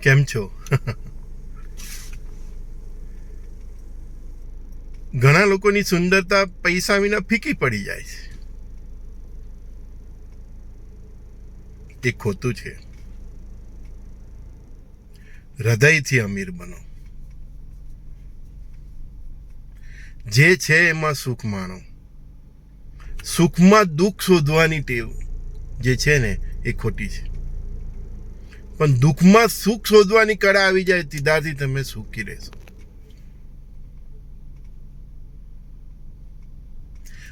કેમ છો? ઘણા લોકોની સુંદરતા પૈસા વિના ફીકી પડી જાય છે. એ ખોટું છે. હૃદયથી અમીર બનો. જે છે એમાં સુખ માણો. સુખમાં દુઃખ શોધવાની ટેવ જે છે ને એ ખોટી છે. પણ દુઃખમાં સુખ શોધવાની કળા આવી જાય સીધાથી તમે સુખી રહેશો.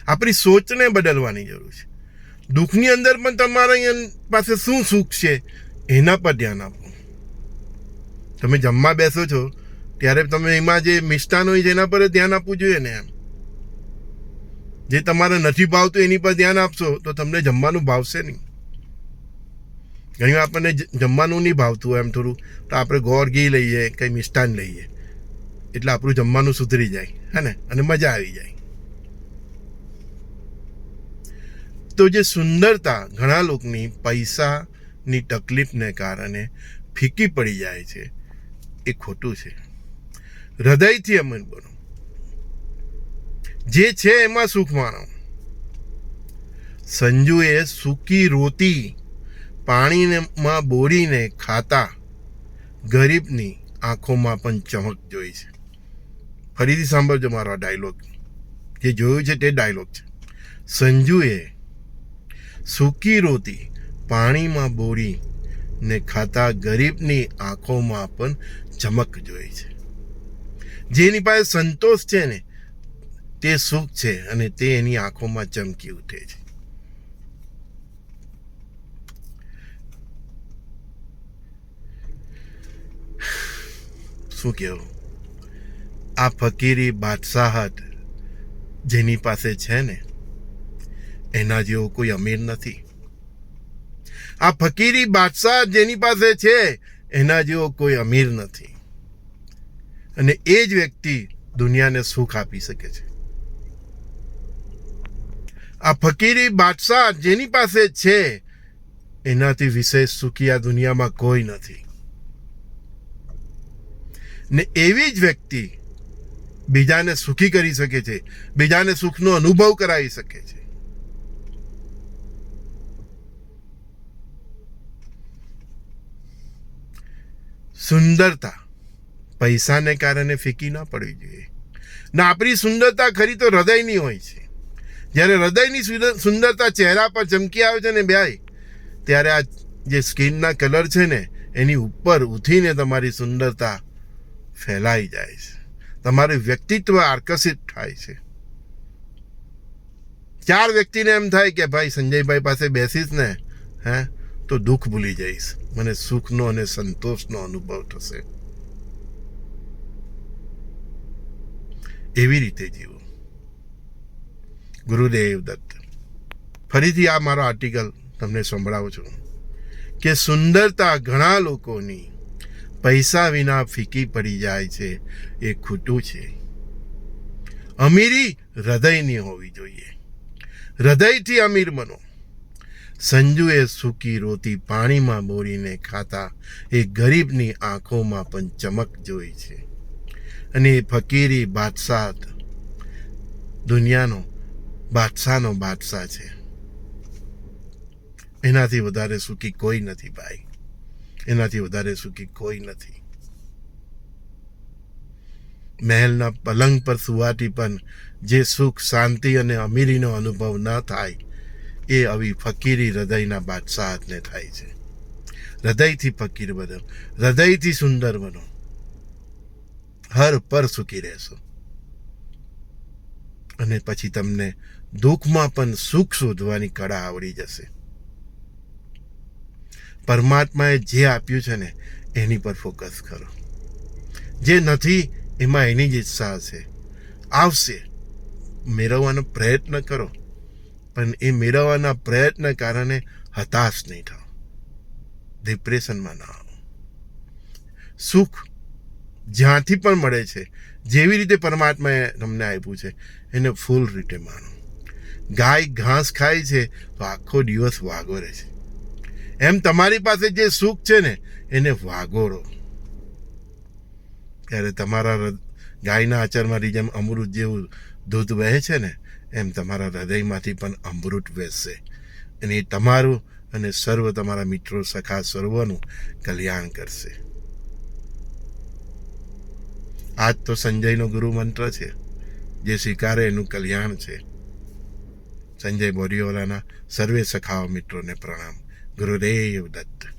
આપણી સોચને બદલવાની જરૂર છે. દુઃખની અંદર પણ તમારા પાસે શું સુખ છે એના પર ધ્યાન આપો. તમે જમવા બેસો છો ત્યારે તમે એમાં જે મિષ્ટાન હોય છે એના પર ધ્યાન આપવું જોઈએ ને. એમ જે તમારે નથી ભાવતું એની પર ધ્યાન આપશો તો તમને જમવાનું ભાવશે નહીં. ઘણી વાર આપણને જમવાનું નહીં ભાવતું હોય એમ થોડું, તો આપણે ગોળ ઘી લઈએ, કંઈ મિષ્ટાન લઈએ એટલે આપણું જમવાનું સુધરી જાય, હે ને, અને મજા આવી જાય. તો જે સુંદરતા ઘણા લોકોની પૈસાની તકલીફને કારણે ફીકી પડી જાય છે એ ખોટું છે. હૃદયથી અમીર બનો. જે છે એમાં સુખ માણો. સંજુએ સૂકી રોટી પાણીમાં બોળીને ખાતા ગરીબની આંખોમાં પણ ચમક જોઈ છે. ફરીથી સાંભળજો મારો ડાયલોગ. જે જોયું છે તે ડાયલોગ છે. સંજુએ સૂકી રોટી પાણીમાં બોળીને ખાતા ગરીબની આંખોમાં પણ ચમક જોઈ છે. જેની પાસે સંતોષ છે ને તે સુખ છે અને તે એની આંખોમાં ચમકી ઉઠે છે. શું કહેવું? આ ફકીરી બાદશાહત જેની પાસે છે ને એના જેવો કોઈ અમીર નથી. આ ફકીરી બાદશાહ જેની પાસે છે એના જેવો કોઈ અમીર નથી. અને એ જ વ્યક્તિ દુનિયાને સુખ આપી શકે છે. આ ફકીરી બાદશાહ જેની પાસે છે એનાથી વિશેષ સુખી આ દુનિયામાં કોઈ નથી. ને એવી જ વ્યક્તિ બીજાને સુખી કરી શકે છે, બીજાને સુખનો અનુભવ કરાવી શકે છે. સુંદરતા પૈસાને કારણે ફીકી ના પડવી જોઈએ. ના, આપણી સુંદરતા ખરી તો હૃદયની હોય છે. જ્યારે હૃદયની સુંદરતા ચહેરા પર ચમકી આવે છે ને ભાઈ, ત્યારે આ જે સ્કિનના કલર છે ને એની ઉપર ઉઠીને તમારી સુંદરતા ફેલાઈ જાય છે. તમારું વ્યક્તિત્વ આકર્ષિત થાય છે. ચાર વ્યક્તિને એમ થાય કે ભાઈ સંજયભાઈ પાસે બેસીશ ને તો દુઃખ ભૂલી જઈશ, મને સુખનો અને સંતોષનો અનુભવ થશે. એવી રીતે જીવો. ગુરુદેવ દત્ત. ફરીથી આ મારો આર્ટિકલ તમને સંભળાવું છું કે સુંદરતા ઘણા લોકોની પૈસા વિના ફીકી પડી જાય છે એ ખોટું છે. અમીરી હૃદયની હોવી જોઈએ. હૃદયથી અમીર બનો. સંજુએ સૂકી રોટી પાણીમાં બોળીને ખાતા એ ગરીબની આંખોમાં પણ ચમક જોઈ છે. અને એ ફકીરી બાદશાહ દુનિયાનો બાદશાહ છે. એનાથી વધારે સુખી કોઈ નથી ભાઈ. એનાથી વધારે સુખી કોઈ નથી. મહેલના પલંગ પર સુવાથી પણ જે સુખ, શાંતિ અને અમીરીનો અનુભવ ન થાય એ આવી ફકીરી હૃદયના બાદશાહને થાય છે. હૃદયથી ફકીર બનો. હૃદયથી સુંદર બનો. હર પર સુખી રહેશો. અને પછી તમને દુઃખમાં પણ સુખ શોધવાની કળા આવડી જશે. પરમાત્માએ જે આપ્યું છે ને એની પર ફોકસ કરો. જે નથી એમાં એની જ ઈચ્છા હશે, આવશે. મેળવવાનો પ્રયત્ન કરો, પણ એ મેળવવાના પ્રયત્ન કારણે હતાશ નહીં થાઓ, ડિપ્રેશનમાં ના આવો. સુખ જ્યાંથી પણ મળે છે, જેવી રીતે પરમાત્માએ તમને આપ્યું છે એને ફૂલ રીતે માનો. ગાય ઘાસ ખાય છે તો આખો દિવસ વાગોરે છે. એમ તમારી પાસે જે સુખ છે ને એને વાગોરો. ત્યારે તમારા ગાયના આચરમાંથી જેમ અમૃત જેવું દૂધ વહે છે ને, એમ તમારા હૃદયમાંથી પણ અમૃત વહેશે, અને એ તમારું અને સર્વ તમારા મિત્રો સખા સર્વનું કલ્યાણ કરશે. આજ તો સંજયનો ગુરુ મંત્ર છે, જે સ્વીકારે એનું કલ્યાણ છે. સંજય બોરીવાલાના સર્વે સખાઓ મિત્રોને પ્રણામ. ગુરુદેવ દત્ત.